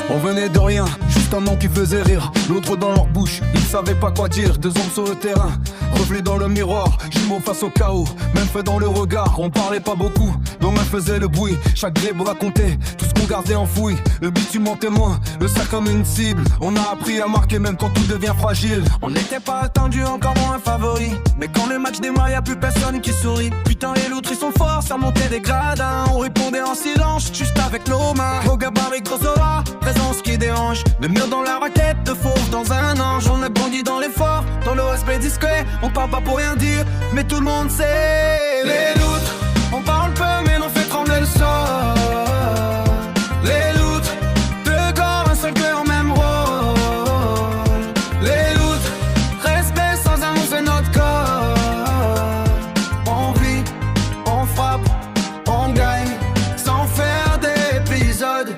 On venait de rien, juste un nom qui faisait rire. L'autre dans leur bouche, ils savaient pas quoi dire. Deux hommes sur le terrain, reflets dans le miroir. Jumeaux face au chaos, même fait dans le regard. On parlait pas beaucoup, nos mains faisaient le bruit. Chaque grève racontait tout ce qu'on gardait enfoui. Le bitume en témoin, le sac comme une cible. On a appris à marquer même quand tout devient fragile. On n'était pas attendu, encore moins un favori. Mais quand le match démarre, y'a plus personne qui sourit. Putain, et l'autre ils sont forts, ça montait des gradins. On répondait en silence, juste avec nos mains. Gros gabarit, gros aura, présence qui dérange. De murs dans la raquette, de fauve dans un ange. On a grandi dans l'effort, dans le respect discret. On parle pas pour rien dire, mais tout le monde sait. Les loutres, on parle peu, mais on fait trembler le sol. Les loutres, deux corps, un seul cœur, même rôle. Les loutres, respect sans amour, c'est notre corps. On vit, on frappe, on gagne, sans faire d'épisodes.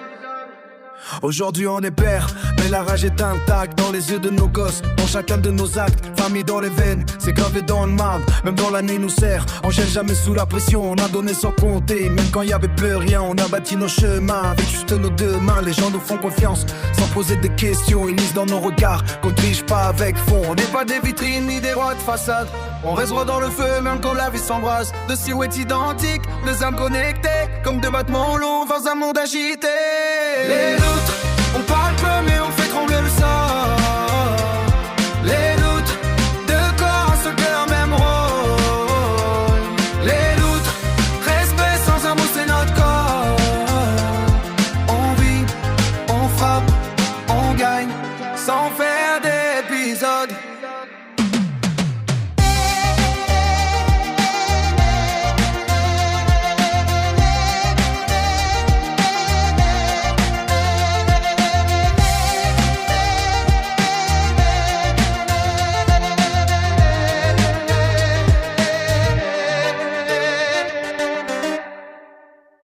Aujourd'hui on est père, mais la rage est intacte dans les yeux de nos gosses, dans chacun de nos actes. Famille dans les veines, c'est gravé dans le marbre. Même dans l'année nous sert, on gèle jamais sous la pression. On a donné sans compter, même quand y avait plus rien. On a bâti nos chemins avec juste nos deux mains. Les gens nous font confiance, sans poser de questions. Ils lisent dans nos regards qu'on triche pas avec fond. On n'est pas des vitrines ni des rois de façade. On reste droit dans le feu même quand la vie s'embrase. Deux silhouettes identiques, deux âmes connectées, comme deux battements longs dans un monde agité. Les loutres, on parle peu mais on fait trembler le sol. Les loutres, deux corps, un seul cœur, même rôle. Les loutres, respect sans un mot, c'est notre corps. On vit, on frappe, on gagne, sans faire d'épisodes.